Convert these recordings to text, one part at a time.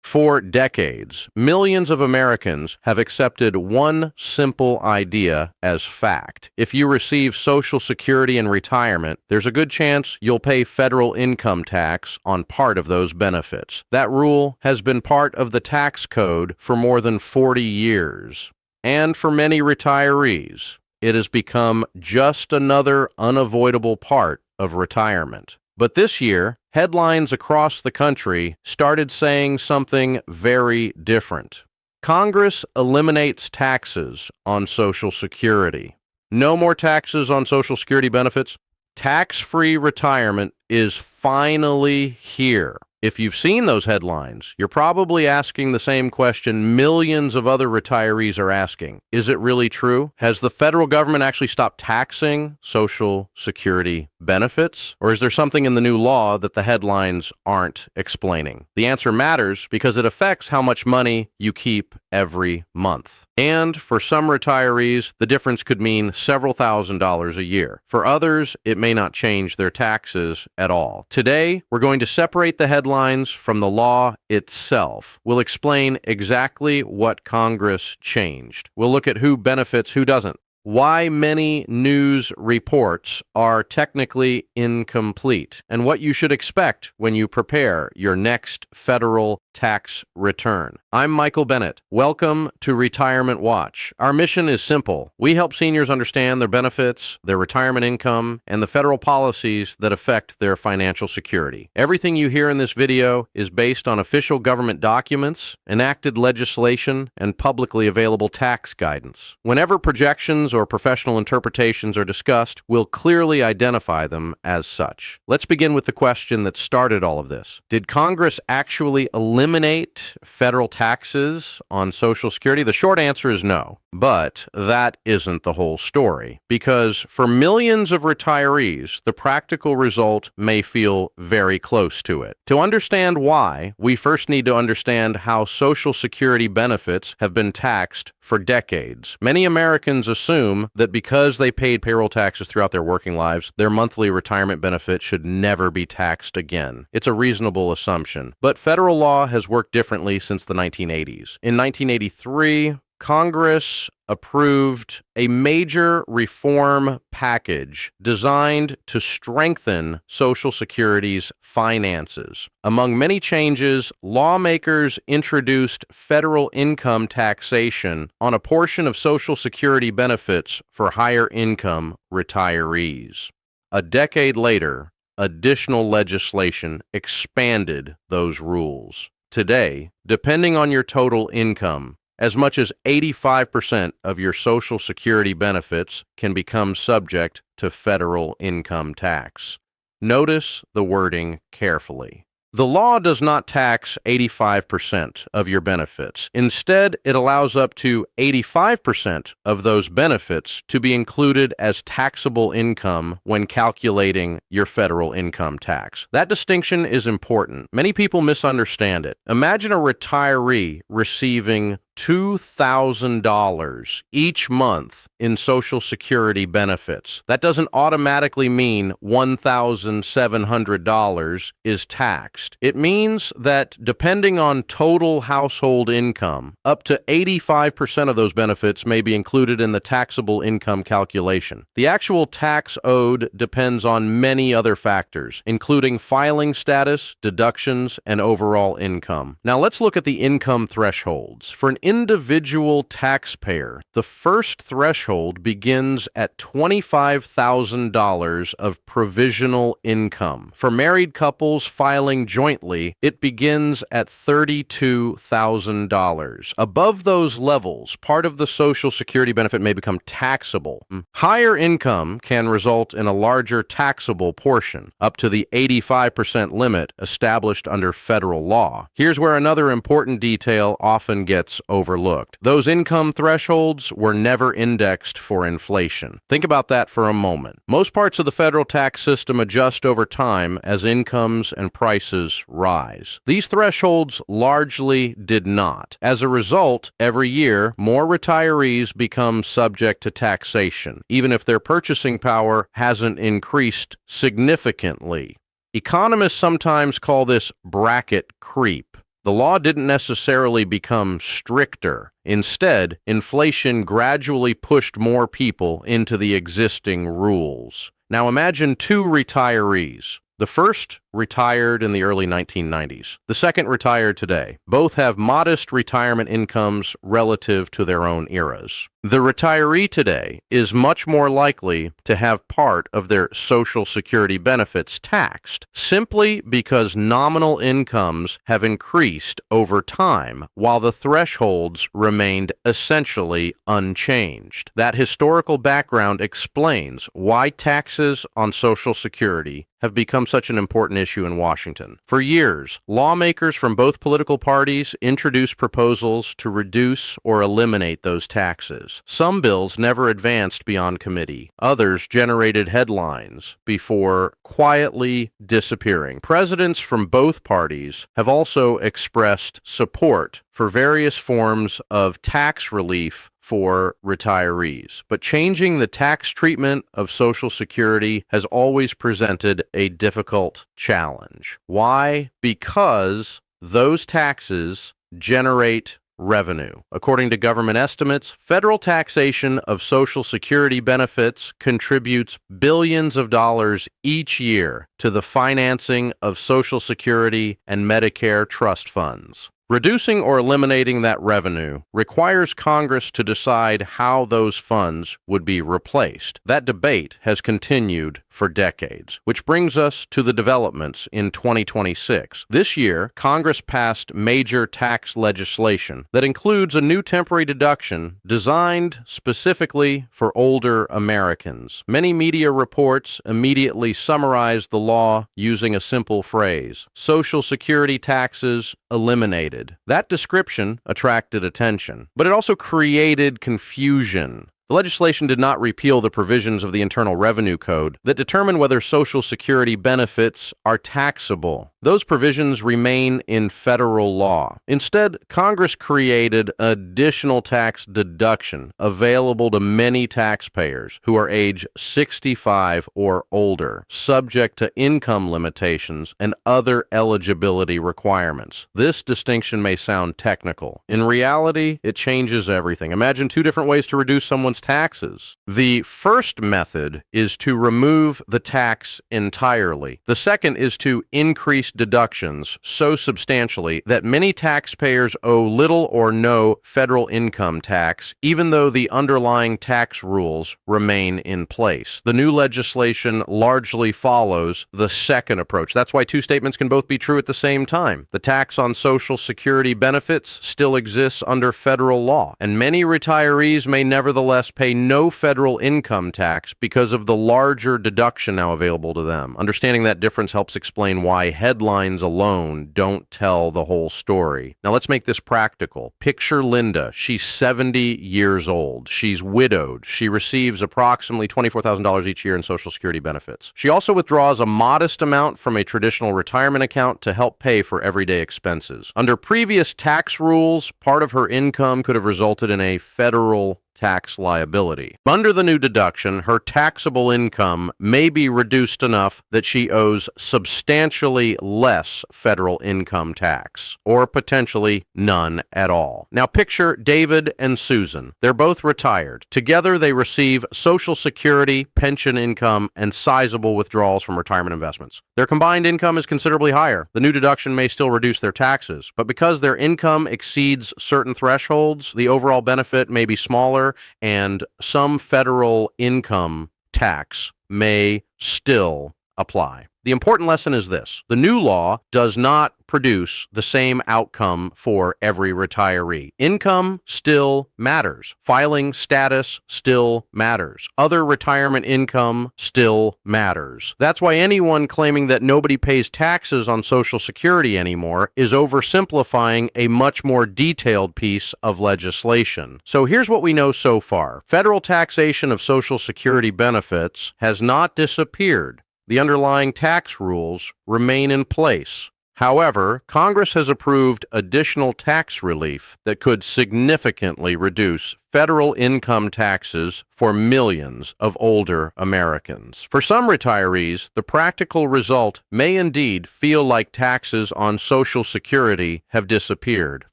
For decades, millions of Americans have accepted one simple idea as fact. If you receive Social Security in retirement, there's a good chance you'll pay federal income tax on part of those benefits. That rule has been part of the tax code for more than 40 years. And for many retirees, it has become just another unavoidable part of retirement. But this year, headlines across the country started saying something very different. Congress eliminates taxes on Social Security. No more taxes on Social Security benefits. Tax-free retirement is finally here. If you've seen those headlines, you're probably asking the same question millions of other retirees are asking. Is it really true? Has the federal government actually stopped taxing Social Security benefits? Or is there something in the new law that the headlines aren't explaining? The answer matters because it affects how much money you keep every month. And for some retirees, the difference could mean several $1,000s a year. For others, it may not change their taxes at all. Today, we're going to separate the headlines from the law itself. We'll explain exactly what Congress changed. We'll look at who benefits, who doesn't. Why many news reports are technically incomplete, and what you should expect when you prepare your next federal tax return. I'm Michael Bennet. Welcome to Retirement Watch. Our mission is simple. We help seniors understand their benefits, their retirement income, and the federal policies that affect their financial security. Everything you hear in this video is based on official government documents, enacted legislation, and publicly available tax guidance. Whenever projections or professional interpretations are discussed, we'll clearly identify them as such. Let's begin with the question that started all of this. Did Congress actually eliminate federal taxes on Social Security? The short answer is no. But that isn't the whole story, because for millions of retirees, the practical result may feel very close to it. To understand why, we first need to understand how Social Security benefits have been taxed for decades. Many Americans assume that because they paid payroll taxes throughout their working lives, their monthly retirement benefit should never be taxed again. It's a reasonable assumption, but federal law has worked differently since the 1980s. In 1983, Congress approved a major reform package designed to strengthen Social Security's finances. Among many changes, lawmakers introduced federal income taxation on a portion of Social Security benefits for higher income retirees. A decade later, additional legislation expanded those rules. Today, depending on your total income, as much as 85% of your Social Security benefits can become subject to federal income tax. Notice the wording carefully. The law does not tax 85% of your benefits. Instead, it allows up to 85% of those benefits to be included as taxable income when calculating your federal income tax. That distinction is important. Many people misunderstand it. Imagine a retiree receiving $2,000 each month in Social Security benefits. That doesn't automatically mean $1,700 is taxed. It means that depending on total household income, up to 85% of those benefits may be included in the taxable income calculation. The actual tax owed depends on many other factors, including filing status, deductions, and overall income. Now let's look at the income thresholds. For an individual taxpayer, the first threshold begins at $25,000 of provisional income. For married couples filing jointly, it begins at $32,000. Above those levels, part of the Social Security benefit may become taxable. Higher income can result in a larger taxable portion, up to the 85% limit established under federal law. Here's where another important detail often gets overlooked. Those income thresholds were never indexed for inflation. Think about that for a moment. Most parts of the federal tax system adjust over time as incomes and prices rise. These thresholds largely did not. As a result, every year, more retirees become subject to taxation, even if their purchasing power hasn't increased significantly. Economists sometimes call this bracket creep. The law didn't necessarily become stricter. Instead, inflation gradually pushed more people into the existing rules. Now imagine two retirees. The first retired in the early 1990s. The second retired today. Both have modest retirement incomes relative to their own eras. The retiree today is much more likely to have part of their Social Security benefits taxed simply because nominal incomes have increased over time while the thresholds remained essentially unchanged. That historical background explains why taxes on Social Security have become such an important issue in Washington. For years, lawmakers from both political parties introduced proposals to reduce or eliminate those taxes. Some bills never advanced beyond committee. Others generated headlines before quietly disappearing. Presidents from both parties have also expressed support for various forms of tax relief for retirees. But changing the tax treatment of Social Security has always presented a difficult challenge. Why? Because those taxes generate revenue. According to government estimates, federal taxation of Social Security benefits contributes billions of dollars each year to the financing of Social Security and Medicare trust funds. Reducing or eliminating that revenue requires Congress to decide how those funds would be replaced. That debate has continued for decades, which brings us to the developments in 2026. This year, Congress passed major tax legislation that includes a new temporary deduction designed specifically for older Americans. Many media reports immediately summarized the law using a simple phrase: Social Security taxes eliminated. That description attracted attention, but it also created confusion. The legislation did not repeal the provisions of the Internal Revenue Code that determine whether Social Security benefits are taxable. Those provisions remain in federal law. Instead, Congress created additional tax deduction available to many taxpayers who are age 65 or older, subject to income limitations and other eligibility requirements. This distinction may sound technical. In reality, it changes everything. Imagine two different ways to reduce someone's taxes. The first method is to remove the tax entirely. The second is to increase deductions so substantially that many taxpayers owe little or no federal income tax, even though the underlying tax rules remain in place. The new legislation largely follows the second approach. That's why two statements can both be true at the same time. The tax on Social Security benefits still exists under federal law, and many retirees may nevertheless pay no federal income tax because of the larger deduction now available to them. Understanding that difference helps explain why headlines alone don't tell the whole story. Now let's make this practical. Picture Linda. She's 70 years old. She's widowed. She receives approximately $24,000 each year in Social Security benefits. She also withdraws a modest amount from a traditional retirement account to help pay for everyday expenses. Under previous tax rules, part of her income could have resulted in a federal tax liability. Under the new deduction, her taxable income may be reduced enough that she owes substantially less federal income tax, or potentially none at all. Now picture David and Susan. They're both retired. Together they receive Social Security, pension income, and sizable withdrawals from retirement investments. Their combined income is considerably higher. The new deduction may still reduce their taxes, but because their income exceeds certain thresholds, the overall benefit may be smaller, and some federal income tax may still apply. The important lesson is this: the new law does not produce the same outcome for every retiree. Income still matters. Filing status still matters. Other retirement income still matters. That's why anyone claiming that nobody pays taxes on Social Security anymore is oversimplifying a much more detailed piece of legislation. So here's what we know so far. Federal taxation of Social Security benefits has not disappeared. The underlying tax rules remain in place. However, Congress has approved additional tax relief that could significantly reduce federal income taxes for millions of older Americans. For some retirees, the practical result may indeed feel like taxes on Social Security have disappeared.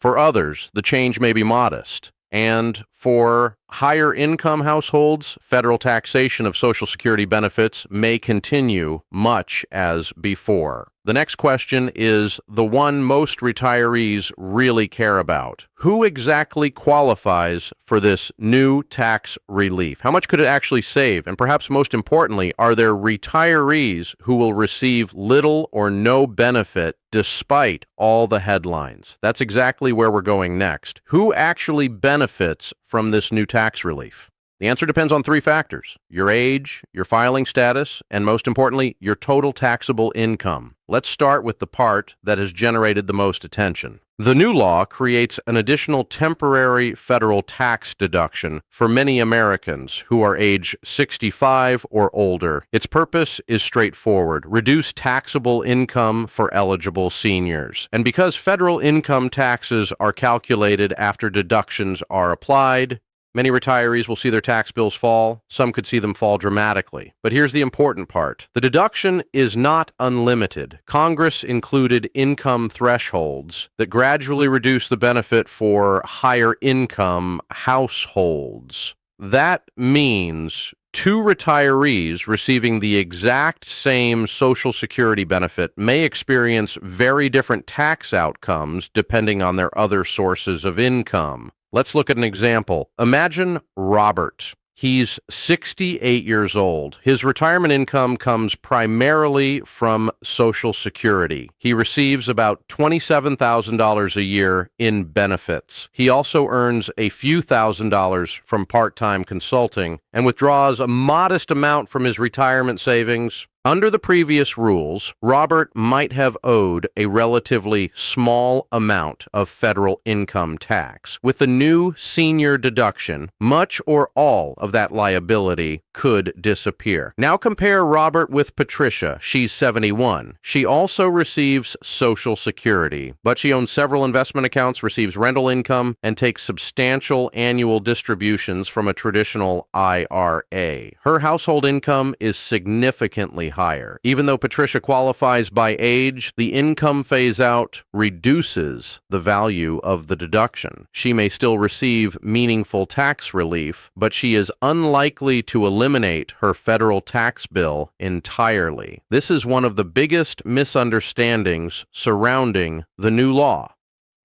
For others, the change may be modest. And for higher income households, federal taxation of Social Security benefits may continue much as before. The next question is the one most retirees really care about. Who exactly qualifies for this new tax relief? How much could it actually save? And perhaps most importantly, are there retirees who will receive little or no benefit despite all the headlines? That's exactly where we're going next. Who actually benefits from this new tax relief? The answer depends on three factors: your age, your filing status, and most importantly, your total taxable income. Let's start with the part that has generated the most attention. The new law creates an additional temporary federal tax deduction for many Americans who are age 65 or older. Its purpose is straightforward: reduce taxable income for eligible seniors. And because federal income taxes are calculated after deductions are applied, many retirees will see their tax bills fall. Some could see them fall dramatically. But here's the important part. The deduction is not unlimited. Congress included income thresholds that gradually reduce the benefit for higher income households. That means two retirees receiving the exact same Social Security benefit may experience very different tax outcomes depending on their other sources of income. Let's look at an example. Imagine Robert. He's 68 years old. His retirement income comes primarily from Social Security. He receives about $27,000 a year in benefits. He also earns a few $1,000s from part-time consulting and withdraws a modest amount from his retirement savings. Under the previous rules, Robert might have owed a relatively small amount of federal income tax. With the new senior deduction, much or all of that liability could disappear. Now compare Robert with Patricia. She's 71. She also receives Social Security, but she owns several investment accounts, receives rental income, and takes substantial annual distributions from a traditional IRA. Her household income is significantly higher. Even though Patricia qualifies by age, the income phase-out reduces the value of the deduction. She may still receive meaningful tax relief, but she is unlikely to eliminate her federal tax bill entirely. This is one of the biggest misunderstandings surrounding the new law.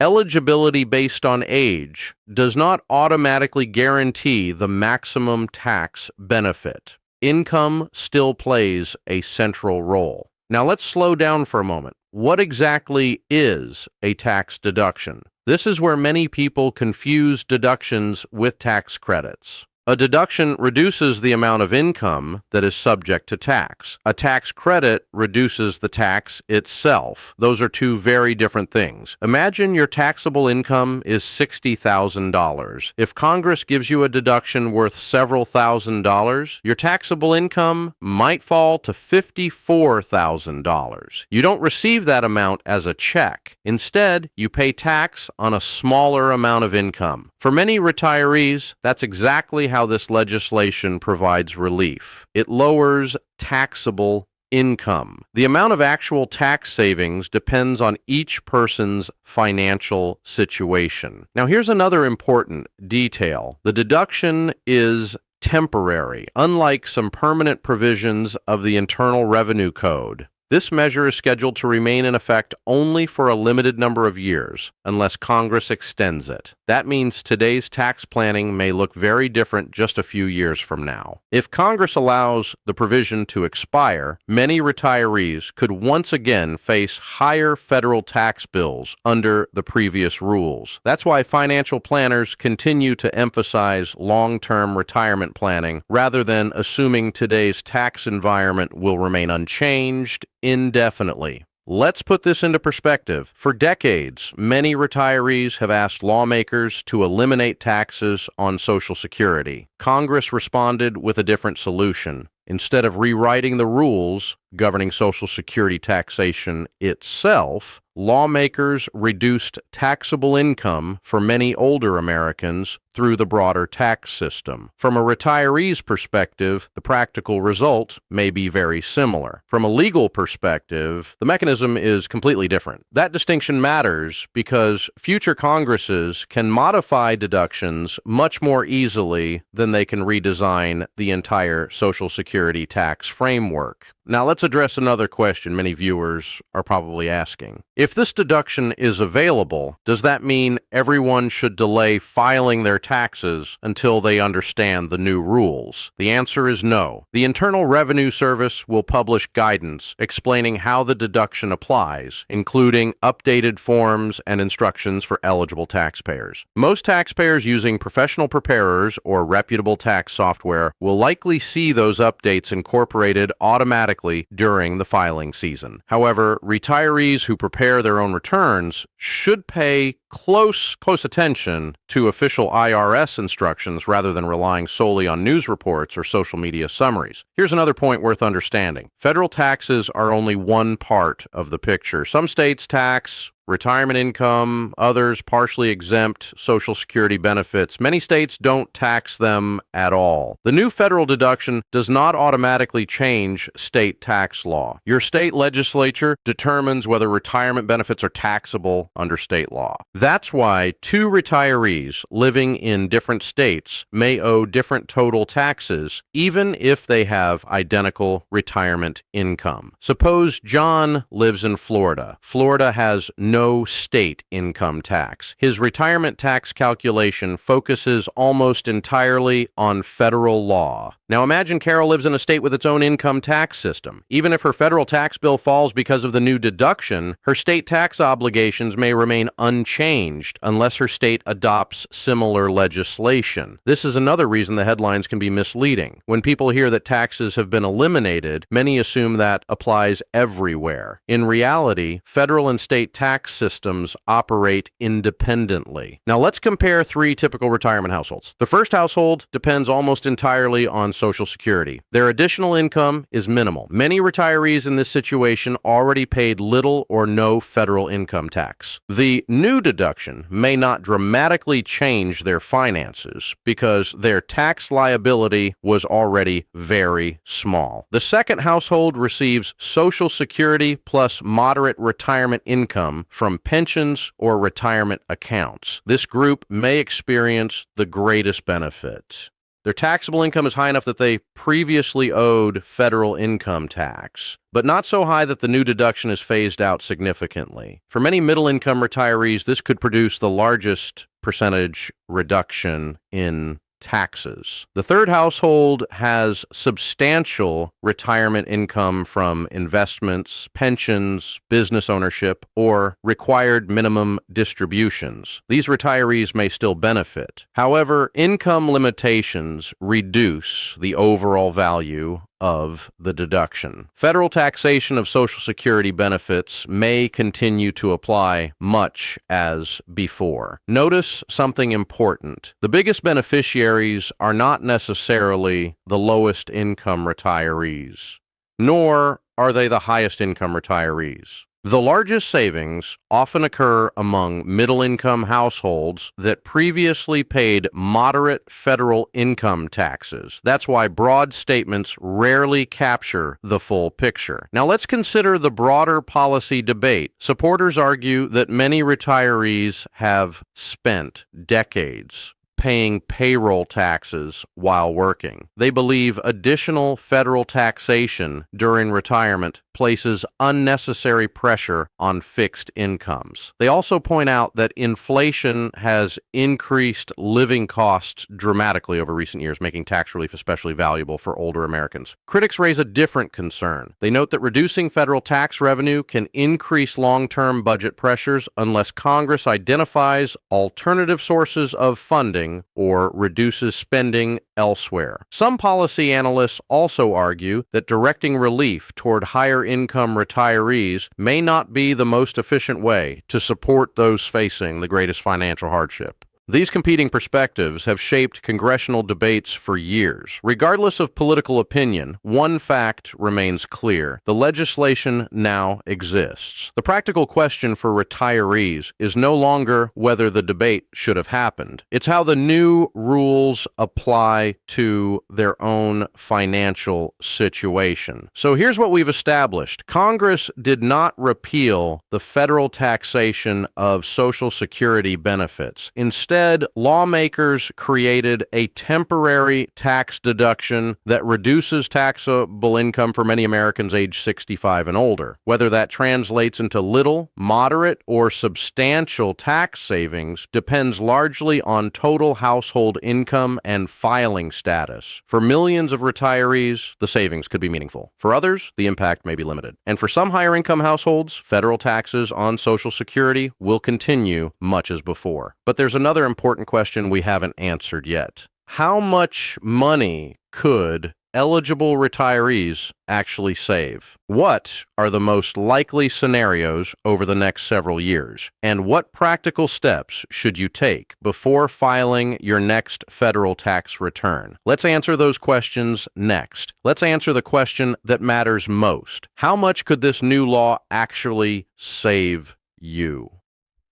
Eligibility based on age does not automatically guarantee the maximum tax benefit. Income still plays a central role. Now let's slow down for a moment. What exactly is a tax deduction? This is where many people confuse deductions with tax credits. A deduction reduces the amount of income that is subject to tax. A tax credit reduces the tax itself. Those are two very different things. Imagine your taxable income is $60,000. If Congress gives you a deduction worth several $1,000s, your taxable income might fall to $54,000. You don't receive that amount as a check. Instead, you pay tax on a smaller amount of income. For many retirees, that's exactly how this legislation provides relief. It lowers taxable income. The amount of actual tax savings depends on each person's financial situation. Now, here's another important detail. The deduction is temporary, unlike some permanent provisions of the Internal Revenue Code. This measure is scheduled to remain in effect only for a limited number of years, unless Congress extends it. That means today's tax planning may look very different just a few years from now. If Congress allows the provision to expire, many retirees could once again face higher federal tax bills under the previous rules. That's why financial planners continue to emphasize long-term retirement planning rather than assuming today's tax environment will remain unchanged indefinitely. Let's put this into perspective. For decades, many retirees have asked lawmakers to eliminate taxes on Social Security. Congress responded with a different solution. Instead of rewriting the rules governing Social Security taxation itself, lawmakers reduced taxable income for many older Americans through the broader tax system. From a retiree's perspective, the practical result may be very similar. From a legal perspective, the mechanism is completely different. That distinction matters because future Congresses can modify deductions much more easily than they can redesign the entire Social Security tax framework. Now let's address another question many viewers are probably asking. If this deduction is available, does that mean everyone should delay filing their taxes until they understand the new rules? The answer is no. The Internal Revenue Service will publish guidance explaining how the deduction applies, including updated forms and instructions for eligible taxpayers. Most taxpayers using professional preparers or reputable tax software will likely see those updates incorporated automatically during the filing season. However, retirees who prepare their own returns should pay close attention to official IRS instructions rather than relying solely on news reports or social media summaries. Here's another point worth understanding. Federal taxes are only one part of the picture. Some states tax retirement income, others partially exempt Social Security benefits. Many states don't tax them at all. The new federal deduction does not automatically change state tax law. Your state legislature determines whether retirement benefits are taxable under state law. That's why two retirees living in different states may owe different total taxes, even if they have identical retirement income. Suppose John lives in Florida. Florida has no state income tax. His retirement tax calculation focuses almost entirely on federal law. Now imagine Carol lives in a state with its own income tax system. Even if her federal tax bill falls because of the new deduction, her state tax obligations may remain unchanged unless her state adopts similar legislation. This is another reason the headlines can be misleading. When people hear that taxes have been eliminated, many assume that applies everywhere. In reality, federal and state tax systems operate independently. Now let's compare three typical retirement households. The first household depends almost entirely on Social Security. Their additional income is minimal. Many retirees in this situation already paid little or no federal income tax. The new deduction may not dramatically change their finances because their tax liability was already very small. The second household receives Social Security plus moderate retirement income from pensions or retirement accounts. This group may experience the greatest benefit. Their taxable income is high enough that they previously owed federal income tax, but not so high that the new deduction is phased out significantly. For many middle-income retirees, this could produce the largest percentage reduction in taxes. The third household has substantial retirement income from investments, pensions, business ownership, or required minimum distributions. These retirees may still benefit. However, income limitations reduce the overall value of the deduction. Federal taxation of Social Security benefits may continue to apply much as before. Notice something important. The biggest beneficiaries are not necessarily the lowest income retirees, nor are they the highest income retirees. The largest savings often occur among middle-income households that previously paid moderate federal income taxes. That's why broad statements rarely capture the full picture. Now let's consider the broader policy debate. Supporters argue that many retirees have spent decades paying payroll taxes while working. They believe additional federal taxation during retirement places unnecessary pressure on fixed incomes. They also point out that inflation has increased living costs dramatically over recent years, making tax relief especially valuable for older Americans. Critics raise a different concern. They note that reducing federal tax revenue can increase long-term budget pressures unless Congress identifies alternative sources of funding or reduces spending elsewhere. Some policy analysts also argue that directing relief toward higher income retirees may not be the most efficient way to support those facing the greatest financial hardship. These competing perspectives have shaped congressional debates for years. Regardless of political opinion, one fact remains clear. The legislation now exists. The practical question for retirees is no longer whether the debate should have happened. It's how the new rules apply to their own financial situation. So here's what we've established. Congress did not repeal the federal taxation of Social Security benefits. Instead, lawmakers created a temporary tax deduction that reduces taxable income for many Americans age 65 and older. Whether that translates into little, moderate, or substantial tax savings depends largely on total household income and filing status. For millions of retirees, the savings could be meaningful. For others, the impact may be limited. And for some higher income households, federal taxes on Social Security will continue much as before. But there's another important question we haven't answered yet. How much money could eligible retirees actually save? What are the most likely scenarios over the next several years? And what practical steps should you take before filing your next federal tax return? Let's answer those questions next. Let's answer the question that matters most. How much could this new law actually save you?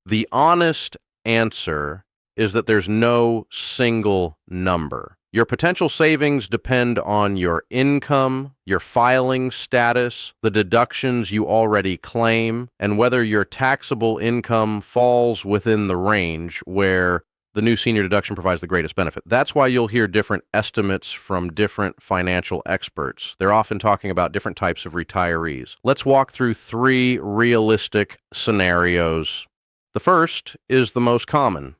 The honest answer is that there's no single number. Your potential savings depend on your income, your filing status, the deductions you already claim, and whether your taxable income falls within the range where the new senior deduction provides the greatest benefit. That's why you'll hear different estimates from different financial experts. They're often talking about different types of retirees. Let's walk through 3 realistic scenarios. The first is the most common.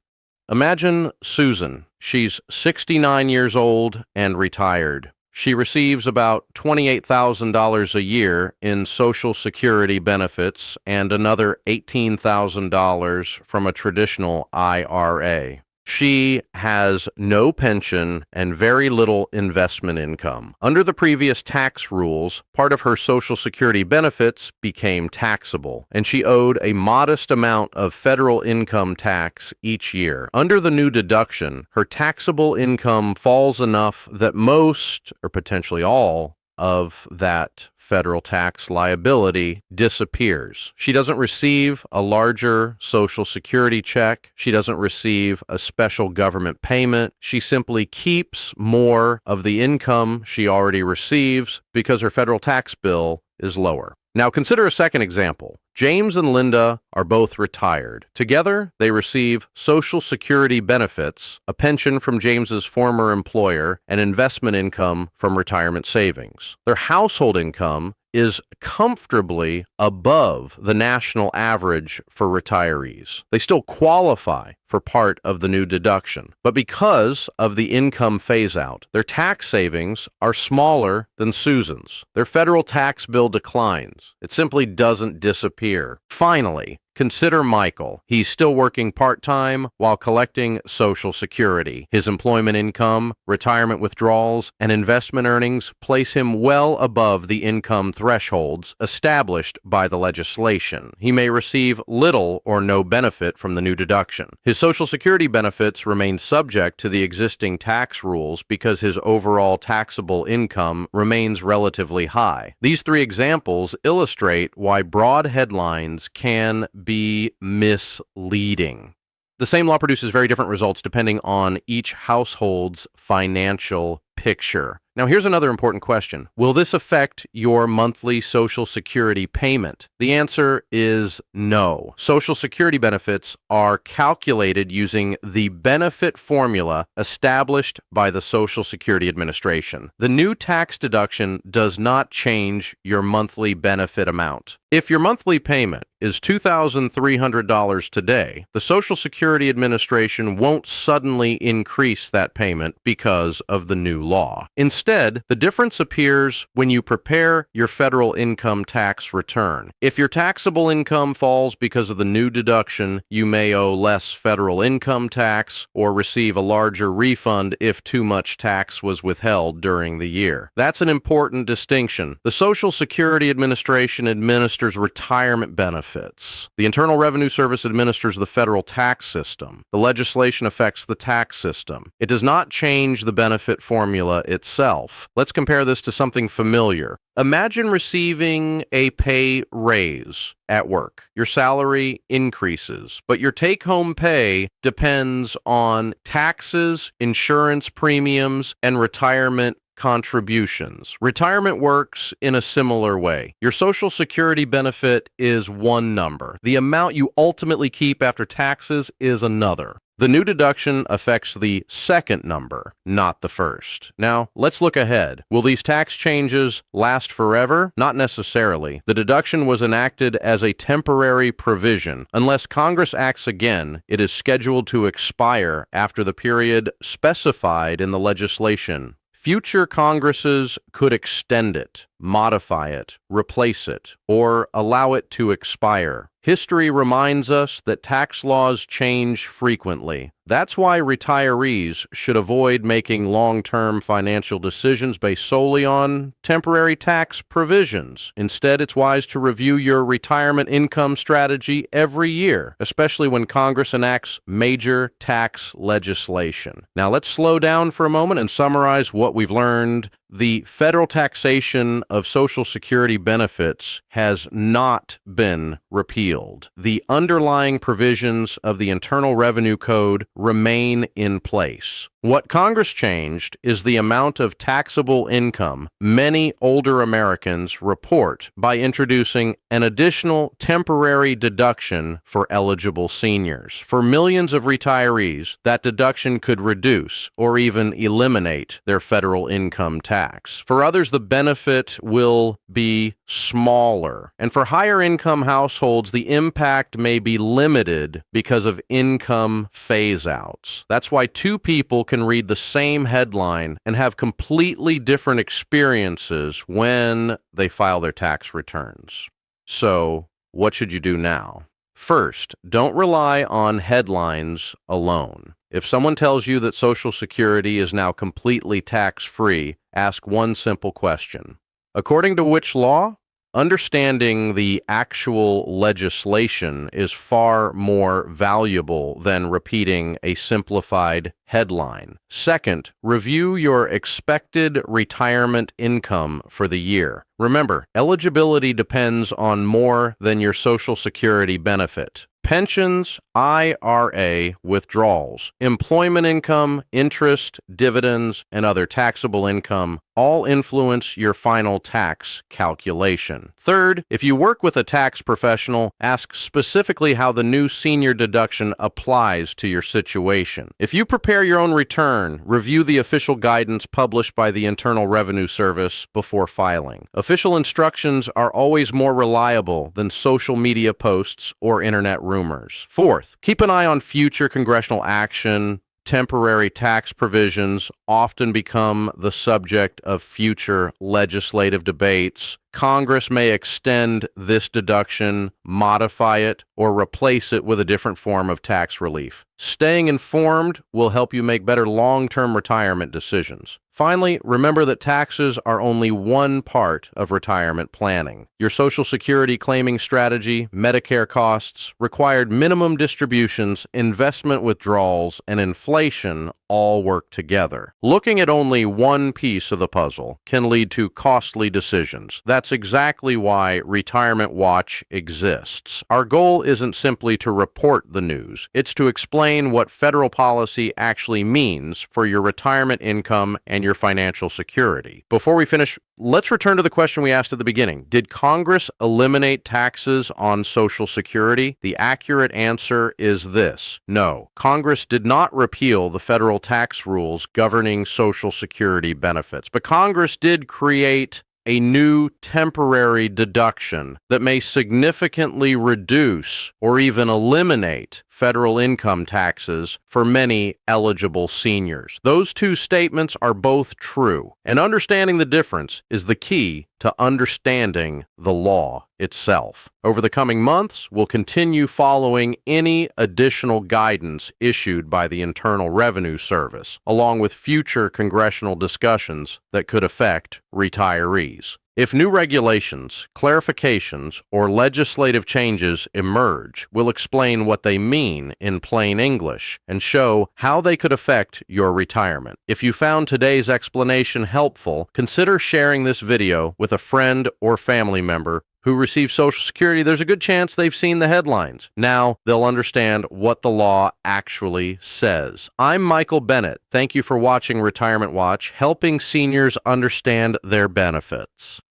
Imagine Susan. She's 69 years old and retired. She receives about $28,000 a year in Social Security benefits and another $18,000 from a traditional IRA. She has no pension and very little investment income. Under the previous tax rules, part of her Social Security benefits became taxable, and she owed a modest amount of federal income tax each year. Under the new deduction, her taxable income falls enough that most, or potentially all, of that federal tax liability disappears. She doesn't receive a larger Social Security check. She doesn't receive a special government payment. She simply keeps more of the income she already receives because her federal tax bill is lower. Now consider a second example. James and Linda are both retired. Together, they receive Social Security benefits, a pension from James's former employer, and investment income from retirement savings. Their household income is comfortably above the national average for retirees. They still qualify for part of the new deduction, but because of the income phase-out, their tax savings are smaller than Susan's. Their federal tax bill declines. It simply doesn't disappear. Finally, consider Michael. He's still working part-time while collecting Social Security. His employment income, retirement withdrawals, and investment earnings place him well above the income thresholds established by the legislation. He may receive little or no benefit from the new deduction. His Social Security benefits remain subject to the existing tax rules because his overall taxable income remains relatively high. These 3 examples illustrate why broad headlines can be misleading. The same law produces very different results depending on each household's financial picture. Now, here's another important question. Will this affect your monthly Social Security payment? The answer is no. Social Security benefits are calculated using the benefit formula established by the Social Security Administration. The new tax deduction does not change your monthly benefit amount. If your monthly payment is $2,300 today, the Social Security Administration won't suddenly increase that payment because of the new law. Instead, Instead, the difference appears when you prepare your federal income tax return. If your taxable income falls because of the new deduction, you may owe less federal income tax or receive a larger refund if too much tax was withheld during the year. That's an important distinction. The Social Security Administration administers retirement benefits. The Internal Revenue Service administers the federal tax system. The legislation affects the tax system. It does not change the benefit formula itself. Let's compare this to something familiar. Imagine receiving a pay raise at work. Your salary increases, but your take-home pay depends on taxes, insurance premiums, and retirement contributions. Retirement works in a similar way. Your Social Security benefit is one number. The amount you ultimately keep after taxes is another. The new deduction affects the second number, not the first. Now, let's look ahead. Will these tax changes last forever? Not necessarily. The deduction was enacted as a temporary provision. Unless Congress acts again, it is scheduled to expire after the period specified in the legislation. Future Congresses could extend it, modify it, replace it, or allow it to expire. History reminds us that tax laws change frequently. That's why retirees should avoid making long-term financial decisions based solely on temporary tax provisions. Instead, it's wise to review your retirement income strategy every year, especially when Congress enacts major tax legislation. Now, let's slow down for a moment and summarize what we've learned. The federal taxation of Social Security benefits has not been repealed. The underlying provisions of the Internal Revenue Code remain in place. What Congress changed is the amount of taxable income many older Americans report by introducing an additional temporary deduction for eligible seniors. For millions of retirees, that deduction could reduce or even eliminate their federal income tax. For others, the benefit will be smaller. And for higher income households, the impact may be limited because of income phase-outs. That's why two people can read the same headline and have completely different experiences when they file their tax returns. So, what should you do now? First, don't rely on headlines alone. If someone tells you that Social Security is now completely tax-free, ask one simple question. According to which law? Understanding the actual legislation is far more valuable than repeating a simplified headline. Second, review your expected retirement income for the year. Remember, eligibility depends on more than your Social Security benefit. Pensions, IRA withdrawals, employment income, interest, dividends, and other taxable income all influence your final tax calculation. Third, if you work with a tax professional, ask specifically how the new senior deduction applies to your situation. If you prepare your own return, review the official guidance published by the Internal Revenue Service before filing. Official instructions are always more reliable than social media posts or internet rumors. Fourth, keep an eye on future congressional action. Temporary tax provisions often become the subject of future legislative debates. Congress may extend this deduction, modify it, or replace it with a different form of tax relief. Staying informed will help you make better long-term retirement decisions. Finally, remember that taxes are only one part of retirement planning. Your Social Security claiming strategy, Medicare costs, required minimum distributions, investment withdrawals, and inflation all work together. Looking at only one piece of the puzzle can lead to costly decisions. That's exactly why Retirement Watch exists. Our goal isn't simply to report the news. It's to explain what federal policy actually means for your retirement income and your financial security. Before we finish, let's return to the question we asked at the beginning. Did Congress eliminate taxes on Social Security? The accurate answer is this: no. Congress did not repeal the federal tax rules governing Social Security benefits, but Congress did create a new temporary deduction that may significantly reduce or even eliminate federal income taxes for many eligible seniors. Those two statements are both true, and understanding the difference is the key to understanding the law itself. Over the coming months, we'll continue following any additional guidance issued by the Internal Revenue Service, along with future congressional discussions that could affect retirees. If new regulations, clarifications, or legislative changes emerge, we'll explain what they mean in plain English and show how they could affect your retirement. If you found today's explanation helpful, consider sharing this video with a friend or family member who receives Social Security. There's a good chance they've seen the headlines. Now they'll understand what the law actually says. I'm Michael Bennet. Thank you for watching Retirement Watch, helping seniors understand their benefits.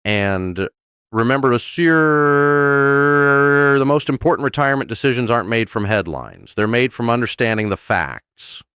And remember, the most important retirement decisions aren't made from headlines. They're made from understanding the facts.